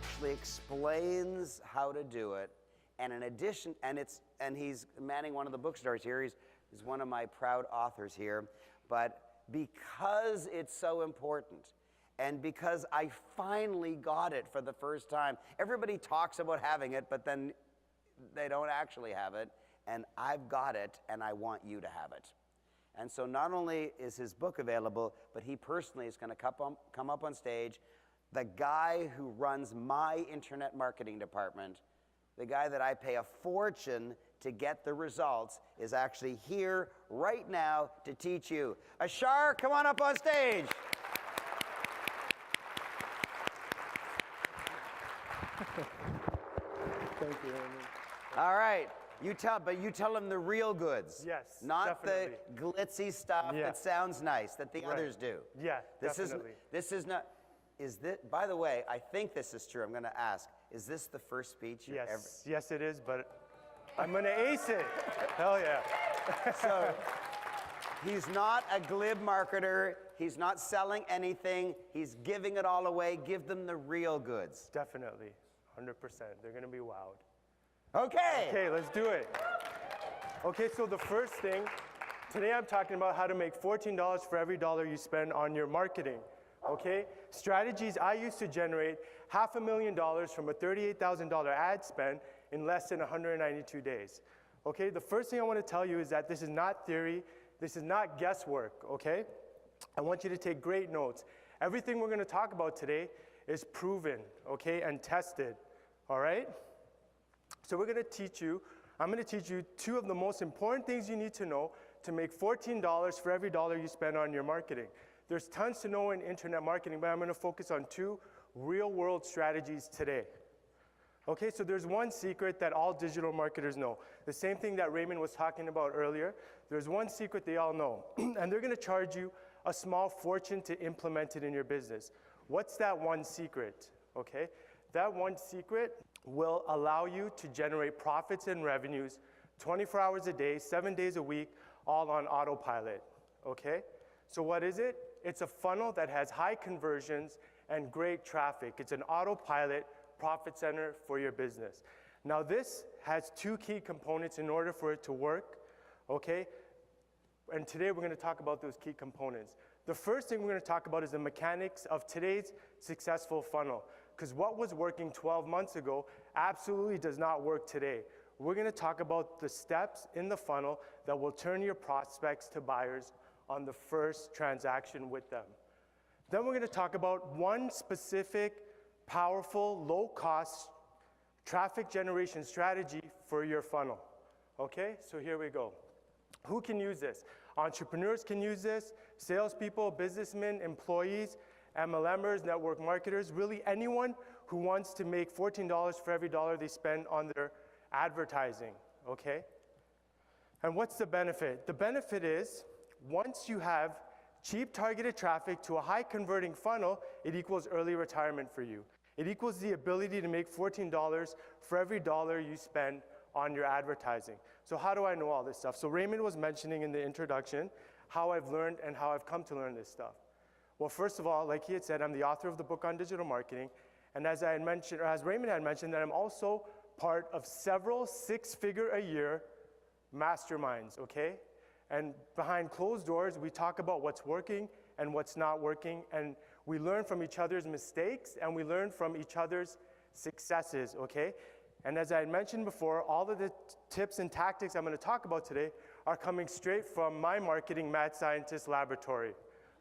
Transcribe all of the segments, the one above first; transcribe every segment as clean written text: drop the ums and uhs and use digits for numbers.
actually explains how to do it. And in addition, and he's manning one of the bookstores here. He's one of my proud authors here. But because it's so important, and because I finally got it for the first time, everybody talks about having it, but then they don't actually have it. And I've got it, and I want you to have it. And so not only is his book available, but he personally is going to come up on stage. The guy who runs my internet marketing department, the guy that I pay a fortune to get the results, is actually here right now to teach you. Ashar, come on up on stage. Thank you, Amy. All right. But you tell them the real goods. Yes, not definitely. the glitzy stuff that sounds nice that the others do. Yeah, definitely. This is not. Is this? By the way, I think this is true. I'm going to ask. Is this the first speech you've ever? Yes, it is. But I'm going to ace it. Hell yeah. So he's not a glib marketer. He's not selling anything. He's giving it all away. Give them the real goods. Definitely, 100%. They're going to be wowed. Okay. Okay, let's do it. Okay, so the first thing, today I'm talking about how to make $14 for every dollar you spend on your marketing. Okay, strategies I used to generate $500,000 from a $38,000 ad spend in less than 192 days. Okay, the first thing I want to tell you is that this is not theory, this is not guesswork, okay? I want you to take great notes. Everything we're going to talk about today is proven, okay, and tested, all right? So I'm going to teach you two of the most important things you need to know to make $14 for every dollar you spend on your marketing. There's tons to know in internet marketing, but I'm going to focus on two real-world strategies today. Okay, so there's one secret that all digital marketers know. The same thing that Raymond was talking about earlier. There's one secret they all know, and they're going to charge you a small fortune to implement it in your business. What's that one secret? Okay, that one secret will allow you to generate profits and revenues 24 hours a day, 7 days a week, all on autopilot, okay? So what is it? It's a funnel that has high conversions and great traffic. It's an autopilot profit center for your business. Now this has two key components in order for it to work, okay? And today we're going to talk about those key components. The first thing we're going to talk about is the mechanics of today's successful funnel. Because what was working 12 months ago absolutely does not work today. We're going to talk about the steps in the funnel that will turn your prospects to buyers on the first transaction with them. Then we're going to talk about one specific, powerful, low-cost traffic generation strategy for your funnel. Okay, so here we go. Who can use this? Entrepreneurs can use this, salespeople, businessmen, employees, MLMers, network marketers, really anyone who wants to make $14 for every dollar they spend on their advertising, okay? And what's the benefit? The benefit is, once you have cheap targeted traffic to a high converting funnel, it equals early retirement for you. It equals the ability to make $14 for every dollar you spend on your advertising. So how do I know all this stuff? So Raymond was mentioning in the introduction how I've learned and how I've come to learn this stuff. Well, first of all, like he had said, I'm the author of the book on digital marketing. And as I had mentioned, or as Raymond had mentioned, that I'm also part of several six-figure-a-year masterminds, okay? And behind closed doors, we talk about what's working and what's not working, and we learn from each other's mistakes, and we learn from each other's successes, okay? And as I had mentioned before, all of the tips and tactics I'm going to talk about today are coming straight from my marketing mad scientist laboratory,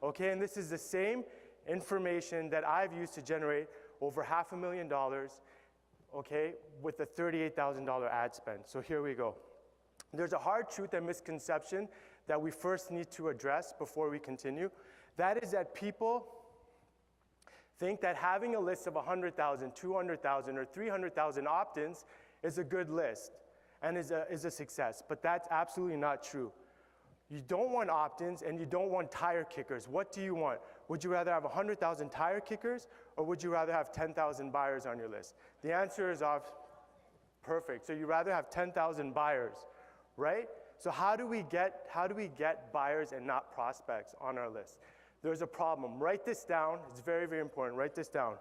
okay? And this is the same information that I've used to generate over $500,000, okay, with a $38,000 ad spend. So here we go. There's a hard truth and misconception that we first need to address before we continue. That is that people think that having a list of 100,000, 200,000, or 300,000 opt-ins is a good list and is a success, but that's absolutely not true. You don't want opt-ins and you don't want tire kickers. What do you want? Would you rather have 100,000 tire kickers or would you rather have 10,000 buyers on your list? The answer is perfect. So you'd rather have 10,000 buyers, right? So how do we get buyers and not prospects on our list? There's a problem. Write this down. It's very, very important. Write this down.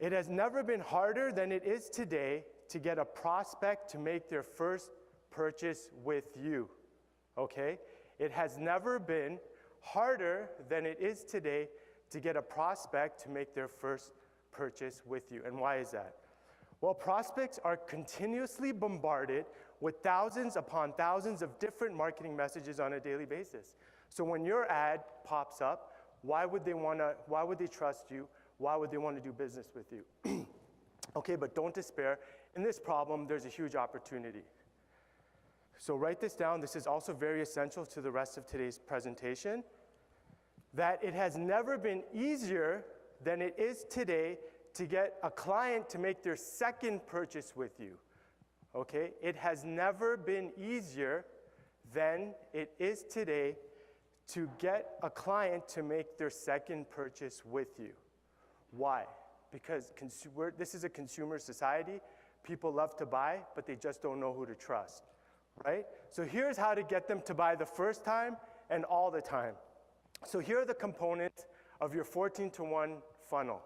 It has never been harder than it is today to get a prospect to make their first purchase with you, okay? It has never been harder than it is today to get a prospect to make their first purchase with you. And why is that? Well, prospects are continuously bombarded with thousands upon thousands of different marketing messages on a daily basis. So when your ad pops up, why would they trust you? Why would they want to do business with you? Okay, but don't despair. In this problem, there's a huge opportunity. So write this down. This is also very essential to the rest of today's presentation, that it has never been easier than it is today to get a client to make their second purchase with you. Okay? It has never been easier than it is today to get a client to make their second purchase with you. Why? Because this is a consumer society. People love to buy, but they just don't know who to trust, right? So here's how to get them to buy the first time and all the time. So here are the components of your 14-to-1 funnel.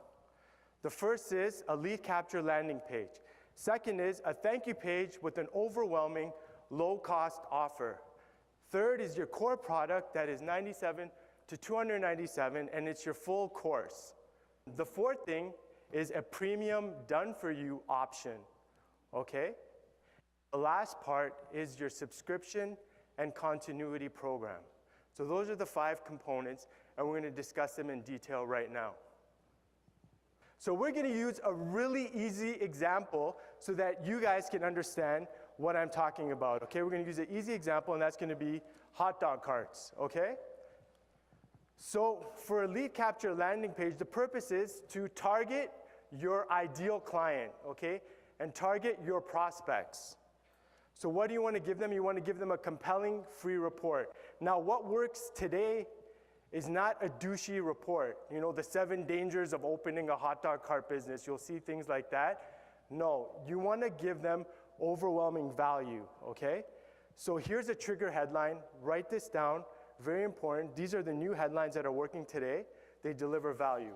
The first is a lead capture landing page. Second is a thank you page with an overwhelming low-cost offer. Third is your core product that is $97 to $297, and it's your full course. The fourth thing is a premium done-for-you option, okay? The last part is your subscription and continuity program. So those are the 5 components, and we're going to discuss them in detail right now. So we're going to use a really easy example so that you guys can understand what I'm talking about, okay? We're going to use an easy example, and that's going to be hot dog carts, okay? So for a lead capture landing page, the purpose is to target your ideal client, okay? And target your prospects. So what do you want to give them? You want to give them a compelling free report. Now, what works today is not a douchey report. You know, the 7 dangers of opening a hot dog cart business. You'll see things like that. No, you want to give them overwhelming value, okay? So here's a trigger headline. Write this down. Very important. These are the new headlines that are working today. They deliver value.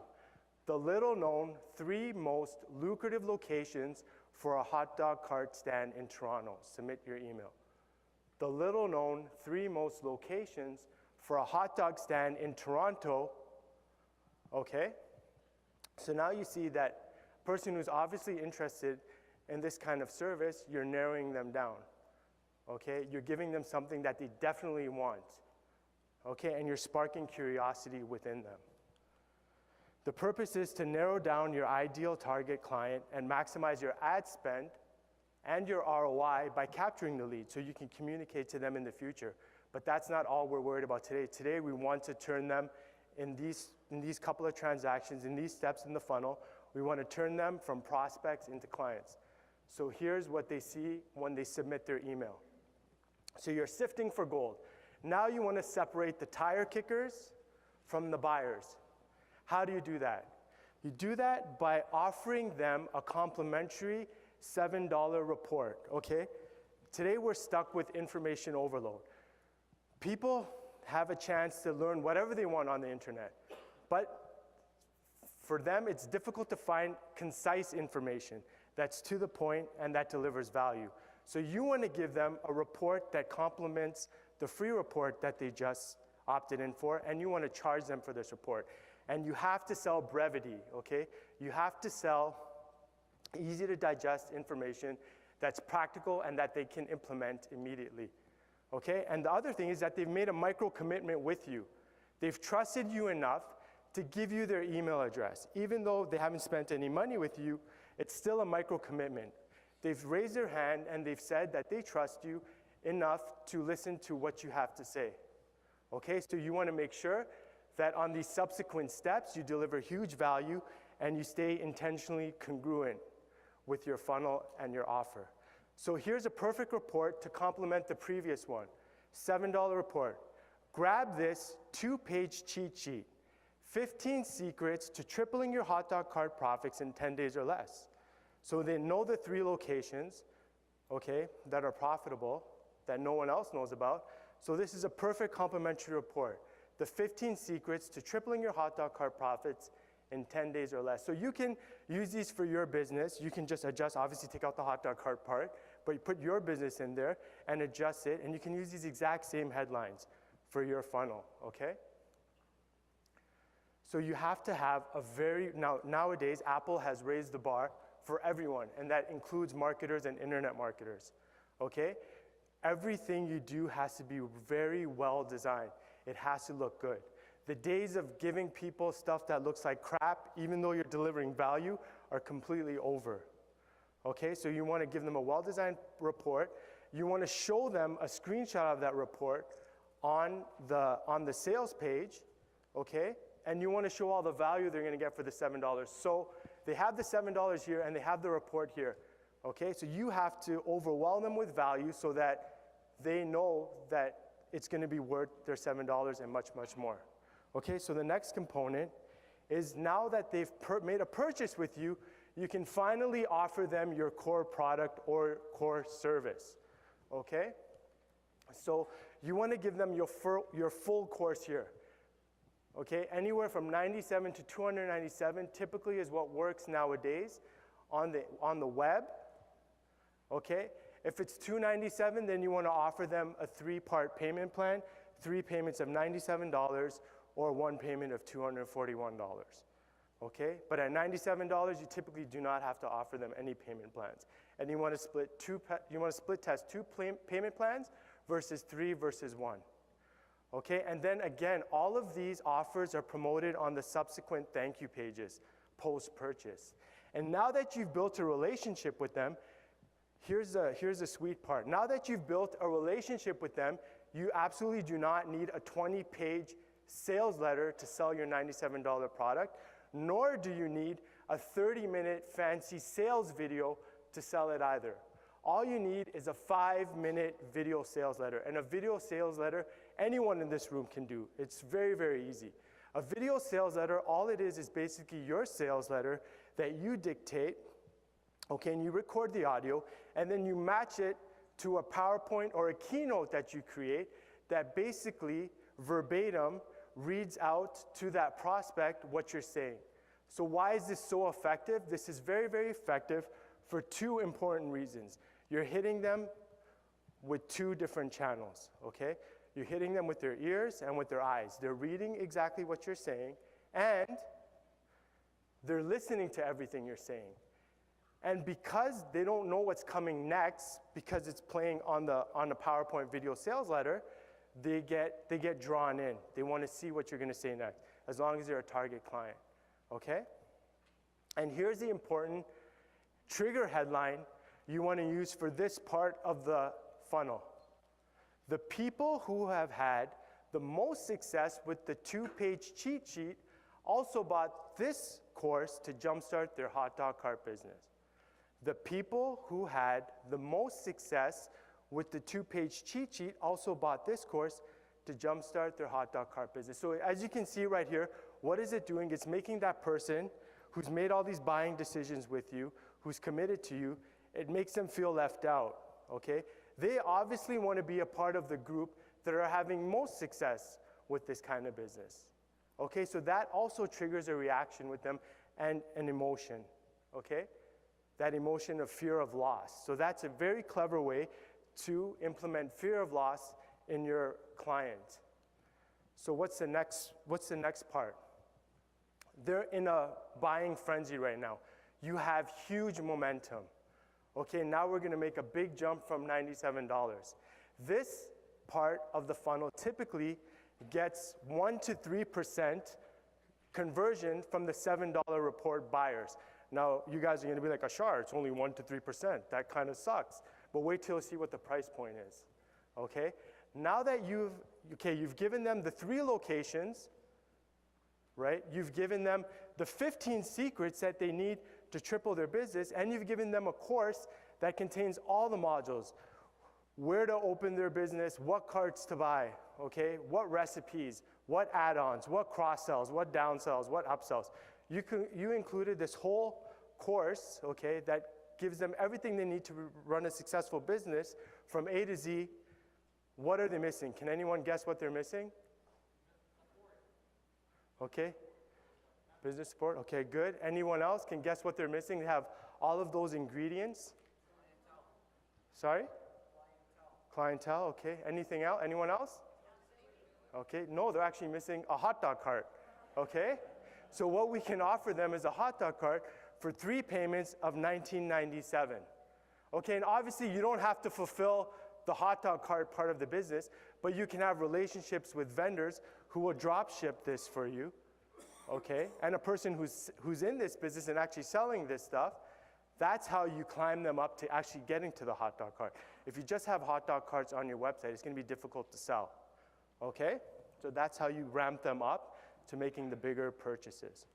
The little-known 3 most lucrative locations for a hot dog cart stand in Toronto. Submit your email. The little-known 3 most locations for a hot dog stand in Toronto, okay? So now you see that person who's obviously interested in this kind of service, you're narrowing them down, okay? You're giving them something that they definitely want, okay? And you're sparking curiosity within them. The purpose is to narrow down your ideal target client and maximize your ad spend and your ROI by capturing the lead so you can communicate to them in the future. But that's not all we're worried about today. Today, we want to turn them in these couple of transactions, in these steps in the funnel, we want to turn them from prospects into clients. So here's what they see when they submit their email. So you're sifting for gold. Now you want to separate the tire kickers from the buyers. How do you do that? You do that by offering them a complimentary $7 report, okay? Today we're stuck with information overload. People have a chance to learn whatever they want on the internet, but for them it's difficult to find concise information that's to the point and that delivers value. So you want to give them a report that complements the free report that they just opted in for, and you want to charge them for this report. And you have to sell brevity, okay? You have to sell easy to digest information that's practical and that they can implement immediately, okay? And the other thing is that they've made a micro commitment with you. They've trusted you enough to give you their email address. Even though they haven't spent any money with you, it's still a micro commitment. They've raised their hand and they've said that they trust you enough to listen to what you have to say, okay? So you want to make sure that on these subsequent steps, you deliver huge value and you stay intentionally congruent with your funnel and your offer. So here's a perfect report to complement the previous one. $7 report. Grab this 2-page cheat sheet. 15 secrets to tripling your hot dog cart profits in 10 days or less. So they know the 3 locations, okay, that are profitable, that no one else knows about. So this is a perfect complementary report. The 15 secrets to tripling your hot dog cart profits in 10 days or less. So you can use these for your business. You can just adjust, obviously take out the hot dog cart part, but you put your business in there and adjust it, and you can use these exact same headlines for your funnel, okay? So you have to have a nowadays, Apple has raised the bar for everyone, and that includes marketers and internet marketers, okay? Everything you do has to be very well designed. It has to look good. The days of giving people stuff that looks like crap, even though you're delivering value, are completely over. Okay, so you want to give them a well-designed report. You want to show them a screenshot of that report on the sales page, okay? And you want to show all the value they're going to get for the $7. So they have the $7 here and they have the report here, okay? So you have to overwhelm them with value so that they know that it's going to be worth their $7 and much, much more. Okay, so the next component is now that they've made a purchase with you, you can finally offer them your core product or core service, okay? So you want to give them your full course here, okay? Anywhere from $97 to $297 typically is what works nowadays on the web, okay? If it's $297, then you want to offer them a 3-part payment plan, 3 payments of $97 or 1 payment of $241. Okay? But at $97, you typically do not have to offer them any payment plans. And you want to split test 2 payment plans versus 3 versus 1. Okay? And then again, all of these offers are promoted on the subsequent thank you pages post-purchase. And now that you've built a relationship with them, here's the sweet part. Now that you've built a relationship with them, you absolutely do not need a 20-page sales letter to sell your $97 product, nor do you need a 30-minute fancy sales video to sell it either. All you need is a 5-minute video sales letter. And a video sales letter, anyone in this room can do. It's very, very easy. A video sales letter, all it is basically your sales letter that you dictate, okay, and you record the audio, and then you match it to a PowerPoint or a keynote that you create that basically verbatim reads out to that prospect what you're saying. So why is this so effective? This is very, very effective for 2 important reasons. You're hitting them with 2 different channels, okay? You're hitting them with their ears and with their eyes. They're reading exactly what you're saying, and they're listening to everything you're saying. And because they don't know what's coming next, because it's playing on the PowerPoint video sales letter, they get drawn in. They want to see what you're going to say next, as long as they're a target client, okay? And here's the important trigger headline you want to use for this part of the funnel. The people who have had the most success with the 2-page cheat sheet also bought this course to jumpstart their hot dog cart business. The people who had the most success with the 2-page cheat sheet also bought this course to jumpstart their hot dog cart business. So as you can see right here, what is it doing? It's making that person who's made all these buying decisions with you, who's committed to you, it makes them feel left out, okay? They obviously want to be a part of the group that are having most success with this kind of business, okay? So that also triggers a reaction with them and an emotion, okay? That emotion of fear of loss. So that's a very clever way to implement fear of loss in your client. So what's the next part? They're in a buying frenzy right now. You have huge momentum. Okay, now we're going to make a big jump from $97. This part of the funnel typically gets 1 to 3% conversion from the $7 report buyers. Now, you guys are going to be like, Ashar, it's only 1 to 3%. That kind of sucks. But wait till you see what the price point is, okay? Now that you've given them the 3 locations, right? You've given them the 15 secrets that they need to triple their business, and you've given them a course that contains all the modules. Where to open their business, what carts to buy, okay? What recipes, what add-ons, what cross-sells, what downsells, what upsells. You included this whole course, okay, that gives them everything they need to run a successful business from A to Z. What are they missing? Can anyone guess what they're missing? Okay. Business support, okay, good. Anyone else can guess what they're missing? They have all of those ingredients. Sorry? Clientele, okay. Anything else? Anyone else? Okay, no, they're actually missing a hot dog cart, okay? So what we can offer them is a hot dog cart for 3 payments of $19.97. Okay, and obviously you don't have to fulfill the hot dog cart part of the business, but you can have relationships with vendors who will drop ship this for you, okay? And a person who's in this business and actually selling this stuff, that's how you climb them up to actually getting to the hot dog cart. If you just have hot dog carts on your website, it's gonna be difficult to sell, okay? So that's how you ramp them up to making the bigger purchases.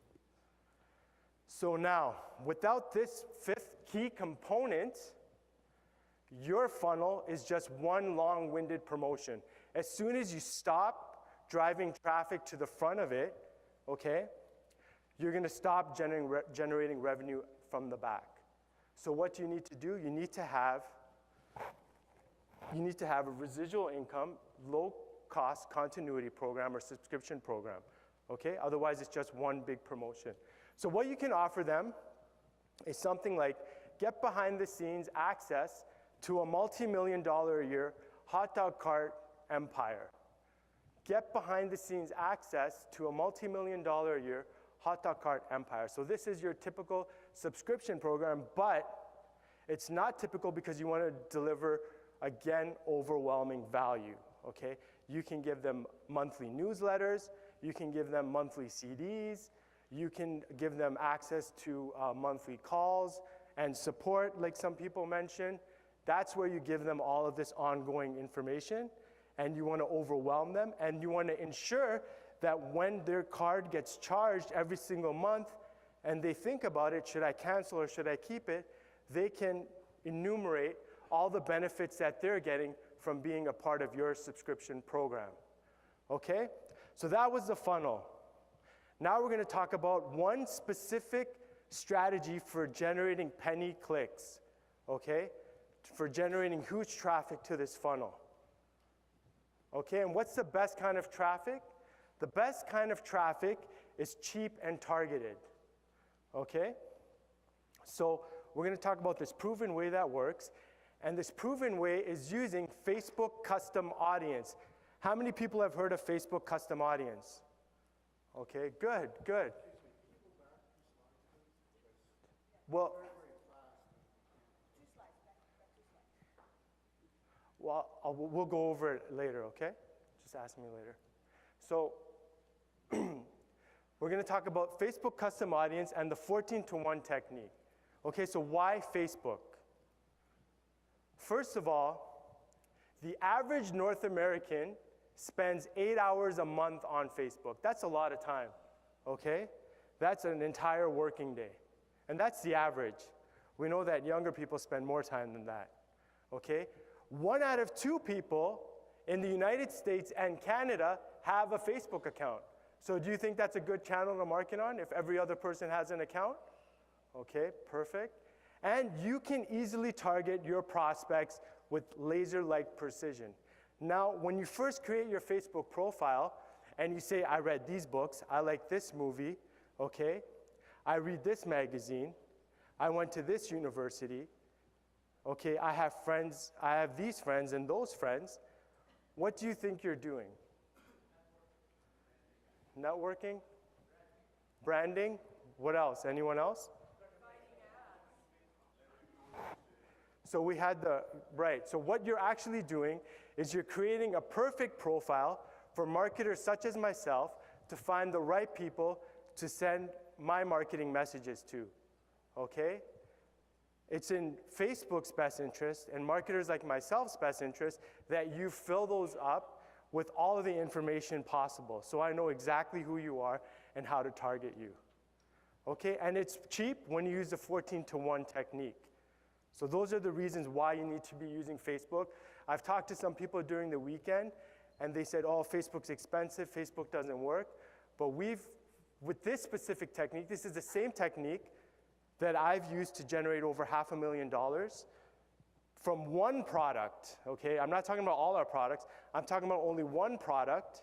So now, without this 5th key component, your funnel is just one long-winded promotion. As soon as you stop driving traffic to the front of it, okay, you're gonna stop generating revenue from the back. So what you need to do, you need to have a residual income, low-cost continuity program or subscription program, okay? Otherwise, it's just one big promotion. So what you can offer them is something like get behind-the-scenes access to a multi-million-dollar a year hot dog cart empire. Get behind-the-scenes access to a multi-million-dollar a year hot dog cart empire. So this is your typical subscription program, but it's not typical because you want to deliver, again, overwhelming value, okay? You can give them monthly newsletters, you can give them monthly CDs, you can give them access to monthly calls and support, like some people mentioned. That's where you give them all of this ongoing information, and you want to overwhelm them, and you want to ensure that when their card gets charged every single month and they think about it, should I cancel or should I keep it, they can enumerate all the benefits that they're getting from being a part of your subscription program. Okay? So that was the funnel. Now we're going to talk about one specific strategy for generating penny clicks, okay? For generating huge traffic to this funnel. Okay, and what's the best kind of traffic? The best kind of traffic is cheap and targeted, okay? So we're going to talk about this proven way that works, and this proven way is using Facebook custom audience. How many people have heard of Facebook custom audience? Okay, good, good. Well, we'll go over it later, okay? Just ask me later. So we're going to talk about Facebook custom audience and the 14-to-1 technique. Okay, so why Facebook? First of all, the average North American spends 8 hours a month on Facebook. That's a lot of time, okay? That's an entire working day. And that's the average. We know that younger people spend more time than that, okay? 1 out of 2 people in the United States and Canada have a Facebook account. So do you think that's a good channel to market on if every other person has an account? Okay, perfect. And you can easily target your prospects with laser-like precision. Now, when you first create your Facebook profile and you say, I read these books, I like this movie, okay? I read this magazine, I went to this university, okay, I have friends, I have these friends and those friends, what do you think you're doing? Networking? Branding? What else? Anyone else? So we had right, so what you're actually doing is you're creating a perfect profile for marketers such as myself to find the right people to send my marketing messages to, okay? It's in Facebook's best interest and marketers like myself's best interest that you fill those up with all of the information possible so I know exactly who you are and how to target you, okay? And it's cheap when you use the 14-to-1 technique. So those are the reasons why you need to be using Facebook. I've talked to some people during the weekend, and they said, oh, Facebook's expensive, Facebook doesn't work. But with this specific technique, this is the same technique that I've used to generate over $500,000 from one product, okay? I'm not talking about all our products. I'm talking about only one product,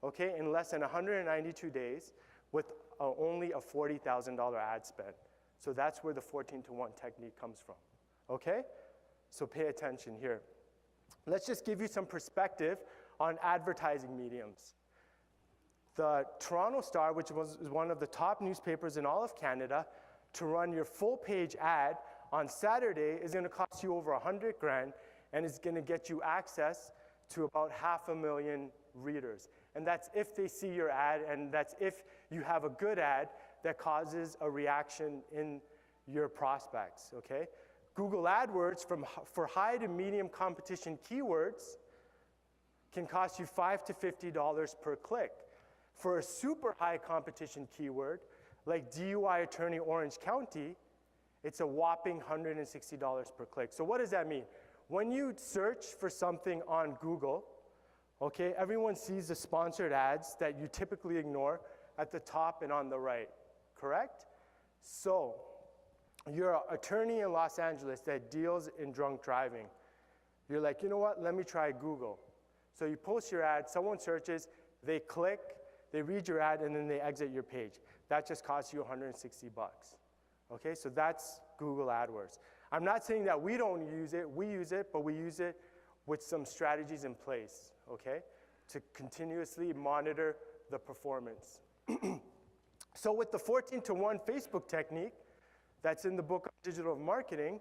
okay, in less than 192 days with only a $40,000 ad spend. So that's where the 14-to-1 technique comes from, okay? So pay attention here. Let's just give you some perspective on advertising mediums. The Toronto Star, which is one of the top newspapers in all of Canada, to run your full page ad on Saturday is gonna cost you over 100 grand and is gonna get you access to about 500,000 readers. And that's if they see your ad, and that's if you have a good ad that causes a reaction in your prospects, okay? Google AdWords for high to medium competition keywords can cost you $5 to $50 per click. For a super high competition keyword, like DUI attorney Orange County, it's a whopping $160 per click. So what does that mean? When you search for something on Google, okay, everyone sees the sponsored ads that you typically ignore at the top and on the right, correct? So you're an attorney in Los Angeles that deals in drunk driving. You're like, you know what, let me try Google. So you post your ad, someone searches, they click, they read your ad, and then they exit your page. That just costs you 160 bucks. Okay, so that's Google AdWords. I'm not saying that we don't use it, we use it, but we use it with some strategies in place, okay, to continuously monitor the performance. So with the 14-to-1 Facebook technique that's in the book of digital marketing,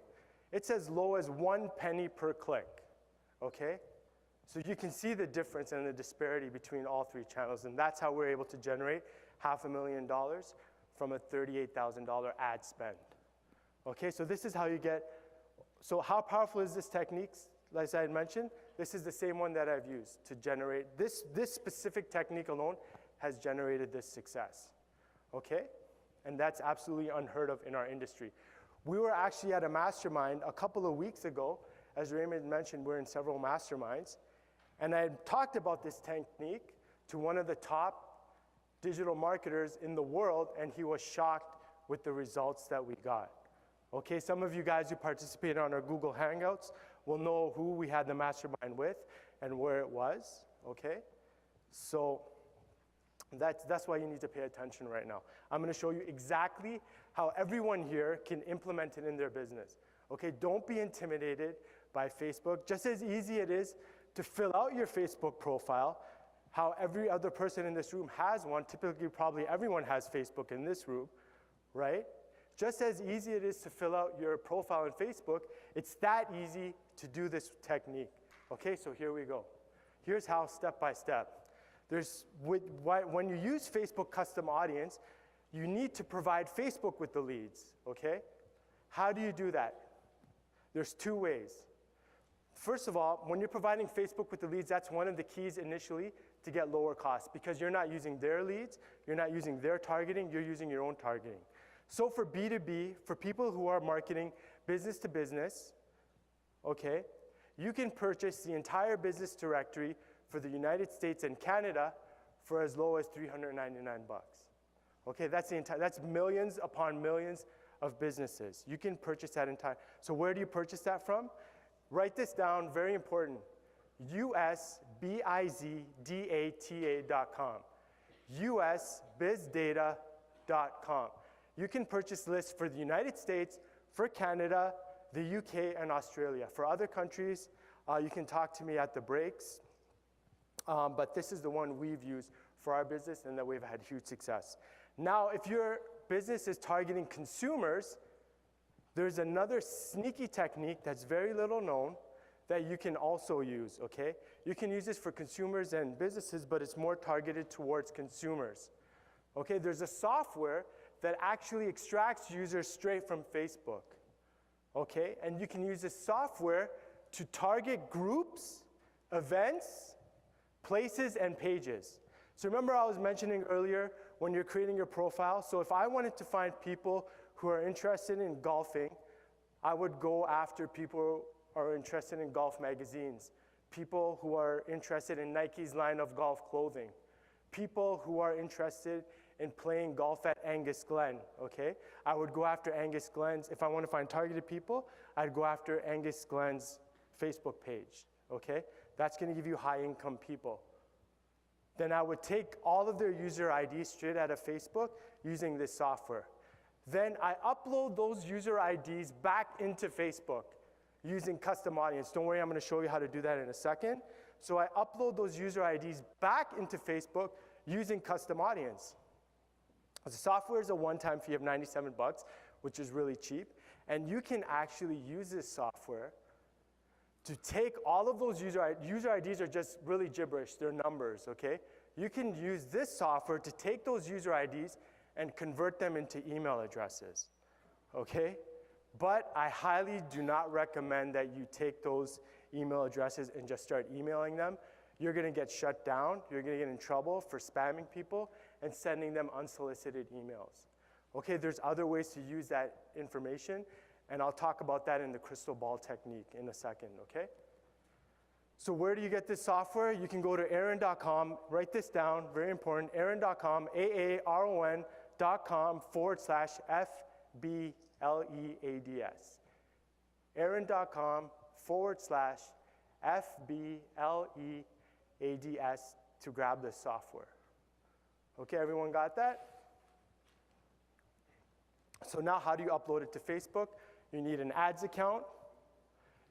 it's as low as 1 penny per click, okay? So you can see the difference and the disparity between all three channels, and that's how we're able to generate $500,000 from a $38,000 ad spend. Okay, so this is how you get, so how powerful is this technique? As I had mentioned, this is the same one that I've used to generate, this specific technique alone has generated this success, okay? And that's absolutely unheard of in our industry. We were actually at a mastermind a couple of weeks ago. As Raymond mentioned, we're in several masterminds. And I talked about this technique to one of the top digital marketers in the world, and he was shocked with the results that we got. Okay, some of you guys who participated on our Google Hangouts will know who we had the mastermind with and where it was, okay? So that's why you need to pay attention right now. I'm gonna show you exactly how everyone here can implement it in their business. Okay, don't be intimidated by Facebook. Just as easy it is to fill out your Facebook profile, how every other person in this room has one, typically probably everyone has Facebook in this room, right? Just as easy it is to fill out your profile on Facebook, it's that easy to do this technique. Okay, so here we go. Here's how step by step. When you use Facebook custom audience, you need to provide Facebook with the leads, okay? How do you do that? There's two ways. First of all, when you're providing Facebook with the leads, that's one of the keys initially to get lower costs, because you're not using their leads, you're not using their targeting, you're using your own targeting. So for B2B, for people who are marketing business to business, okay, you can purchase the entire business directory for the United States and Canada for as low as $399 bucks. Okay, that's millions upon millions of businesses. You can purchase that entire. So where do you purchase that from? Write this down, very important. usbizdata.com. usbizdata.com. You can purchase lists for the United States, for Canada, the UK, and Australia. For other countries, you can talk to me at the breaks. But this is the one we've used for our business and that we've had huge success. Now, if your business is targeting consumers, there's another sneaky technique that's very little known that you can also use, okay? You can use this for consumers and businesses, but it's more targeted towards consumers. Okay, there's a software that actually extracts users straight from Facebook, okay? And you can use this software to target groups, events, places, and pages. So remember I was mentioning earlier when you're creating your profile, so if I wanted to find people who are interested in golfing, I would go after people who are interested in golf magazines, people who are interested in Nike's line of golf clothing, people who are interested in playing golf at Angus Glen, okay? I would go after Angus Glen's. If I want to find targeted people, I'd go after Angus Glen's Facebook page, okay? That's going to give you high-income people. then I would take all of their user IDs straight out of Facebook using this software. Then I upload those user IDs back into Facebook using custom audience. Don't worry, I'm going to show you how to do that in a second. So I upload those user IDs back into Facebook using custom audience. The software is a one-time fee of $97, which is really cheap. And you can actually use this software to take all of those user IDs are just really gibberish, they're numbers, okay? You can use this software to take those user IDs and convert them into email addresses, okay? But I highly do not recommend that you take those email addresses and just start emailing them. You're gonna get shut down, you're gonna get in trouble for spamming people and sending them unsolicited emails. Okay, there's other ways to use that information, and I'll talk about that in the crystal ball technique in a second, okay? So where do you get this software? You can go to aaron.com, write this down, very important, aaron.com, aaron.com/FBLEADS. aaron.com/FBLEADS to grab this software. Okay, everyone got that? So now how do you upload it to Facebook? You need an ads account.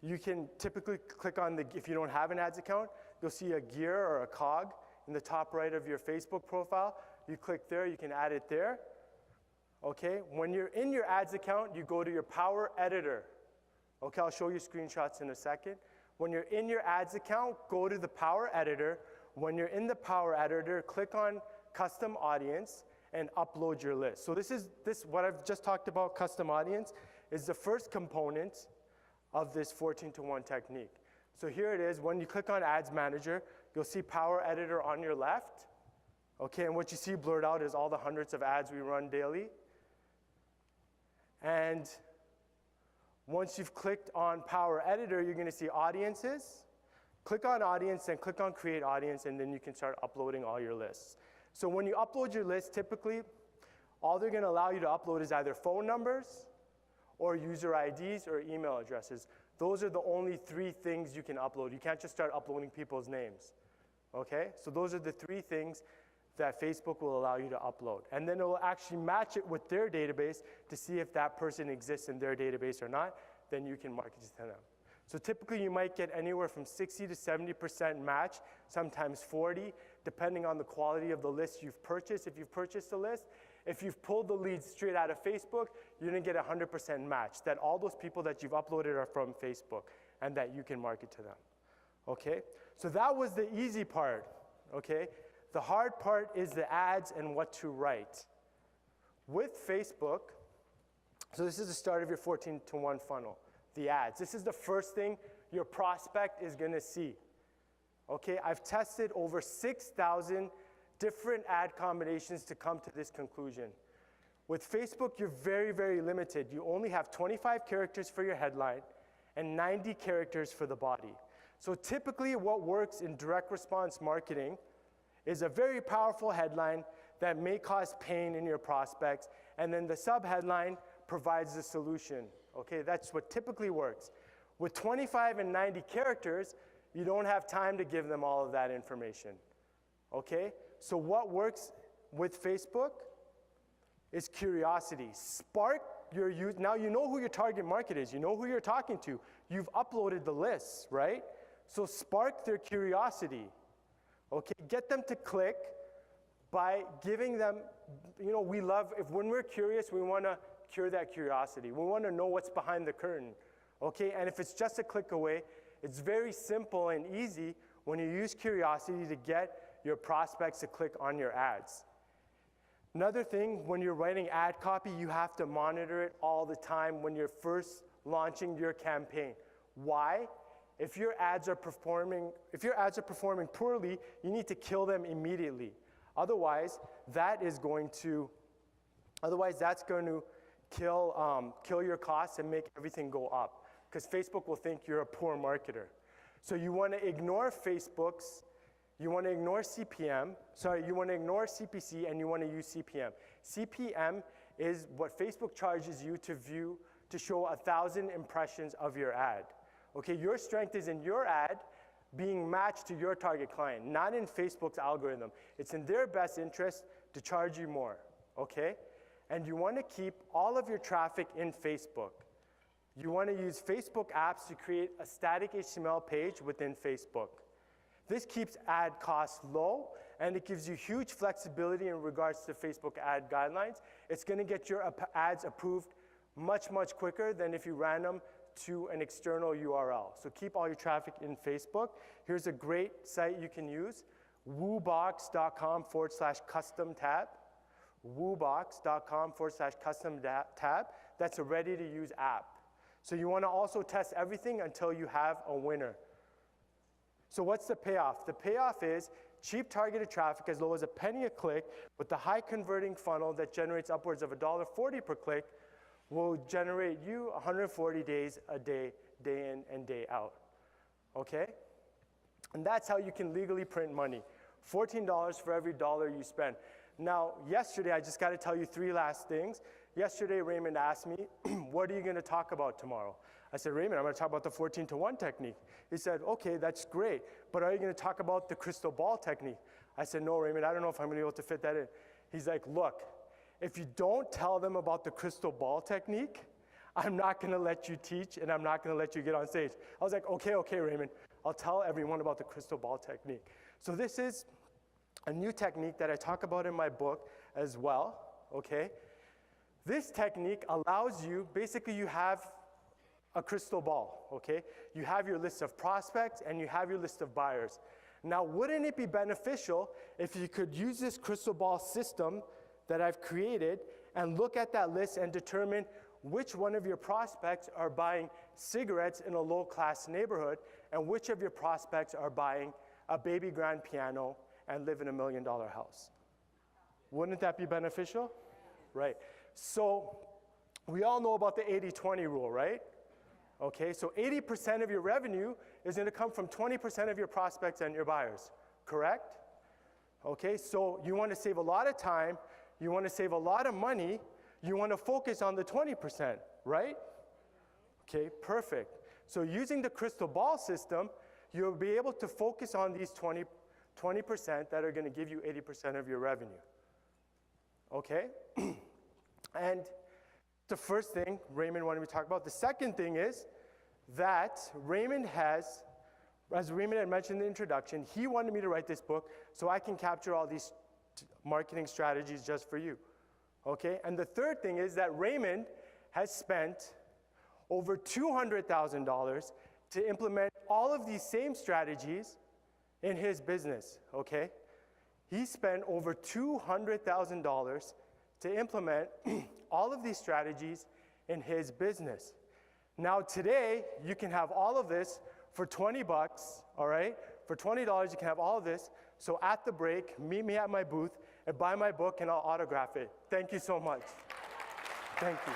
You can typically click on if you don't have an ads account, you'll see a gear or a cog in the top right of your Facebook profile. You click there, you can add it there. Okay, when you're in your ads account, you go to your Power Editor. Okay, I'll show you screenshots in a second. When you're in your ads account, go to the Power Editor. When you're in the Power Editor, click on Custom Audience and upload your list. So what I've just talked about, custom audience, is the first component of this 14-to-1 technique. So here it is. When you click on Ads Manager, you'll see Power Editor on your left. Okay, and what you see blurred out is all the hundreds of ads we run daily. And once you've clicked on Power Editor, you're gonna see audiences. Click on audience and click on create audience, and then you can start uploading all your lists. So when you upload your list, typically, all they're gonna allow you to upload is either phone numbers or user IDs or email addresses. Those are the only three things you can upload. You can't just start uploading people's names, okay? So those are the three things that Facebook will allow you to upload. And then it will actually match it with their database to see if that person exists in their database or not, then you can market it to them. So typically you might get anywhere from 60 to 70% match, sometimes 40, depending on the quality of the list you've purchased. If you've purchased a list, if you've pulled the leads straight out of Facebook, you're gonna get 100% match, that all those people that you've uploaded are from Facebook and that you can market to them, okay? So that was the easy part, okay? The hard part is the ads and what to write. With Facebook, so this is the start of your 14-to-1 funnel, the ads. This is the first thing your prospect is gonna see. Okay, I've tested over 6,000 different ad combinations to come to this conclusion. With Facebook, you're very, very limited. You only have 25 characters for your headline and 90 characters for the body. So typically what works in direct response marketing is a very powerful headline that may cause pain in your prospects, and then the sub-headline provides the solution. Okay, that's what typically works. With 25 and 90 characters, you don't have time to give them all of that information. Okay, so what works with Facebook is curiosity. Spark your youth. Now you know who your target market is. You know who you're talking to. You've uploaded the lists, right? So spark their curiosity. Okay, get them to click by giving them, you know, when we're curious, we wanna cure that curiosity. We wanna know what's behind the curtain, okay? And if it's just a click away, it's very simple and easy when you use curiosity to get your prospects to click on your ads. Another thing, when you're writing ad copy, you have to monitor it all the time when you're first launching your campaign. Why? If your ads are performing poorly, you need to kill them immediately. Otherwise, that's going to kill your costs and make everything go up, because Facebook will think you're a poor marketer. So you want to ignore you want to ignore CPC, and you want to use CPM. CPM is what Facebook charges you to show 1,000 impressions of your ad. Okay, your strength is in your ad, being matched to your target client, not in Facebook's algorithm. It's in their best interest to charge you more, okay? And you want to keep all of your traffic in Facebook. You want to use Facebook apps to create a static HTML page within Facebook. This keeps ad costs low, and it gives you huge flexibility in regards to Facebook ad guidelines. It's going to get your ads approved much, much quicker than if you ran them to an external URL. So keep all your traffic in Facebook. Here's a great site you can use, woobox.com/custom tab. woobox.com/custom tab. That's a ready-to-use app. So you want to also test everything until you have a winner. So what's the payoff? The payoff is cheap targeted traffic as low as a penny a click with the high converting funnel that generates upwards of $1.40 per click will generate you 140 days a day, day in and day out, okay? And that's how you can legally print money. $14 for every dollar you spend. Now, yesterday, I just got to tell you 3 last things. Yesterday, Raymond asked me, what are you going to talk about tomorrow? I said, Raymond, I'm going to talk about the 14-to-1 technique. He said, okay, that's great, but are you going to talk about the crystal ball technique? I said, no, Raymond, I don't know if I'm going to be able to fit that in. He's like, look, if you don't tell them about the crystal ball technique, I'm not going to let you teach, and I'm not going to let you get on stage. I was like, okay, Raymond, I'll tell everyone about the crystal ball technique. So this is a new technique that I talk about in my book as well, okay? This technique allows you, basically you have a crystal ball, okay? You have your list of prospects and you have your list of buyers. Now, wouldn't it be beneficial if you could use this crystal ball system that I've created and look at that list and determine which one of your prospects are buying cigarettes in a low-class neighborhood and which of your prospects are buying a baby grand piano and live in $1 million house? Wouldn't that be beneficial? Right. So we all know about the 80-20 rule, right? Okay, so 80% of your revenue is going to come from 20% of your prospects and your buyers, correct? Okay, so you want to save a lot of time, you want to save a lot of money, you want to focus on the 20%, right? Okay, perfect. So using the crystal ball system, you'll be able to focus on these 20% that are going to give you 80% of your revenue. Okay? And the first thing Raymond wanted me to talk about. The second thing is that Raymond has, as Raymond had mentioned in the introduction, he wanted me to write this book so I can capture all these marketing strategies just for you. Okay? And the third thing is that Raymond has spent over $200,000 to implement all of these same strategies in his business, okay? He spent over $200,000 to implement all of these strategies in his business. Now today, you can have all of this for 20 bucks, all right? For $20, you can have all of this. So at the break, meet me at my booth and buy my book and I'll autograph it. Thank you so much. Thank you.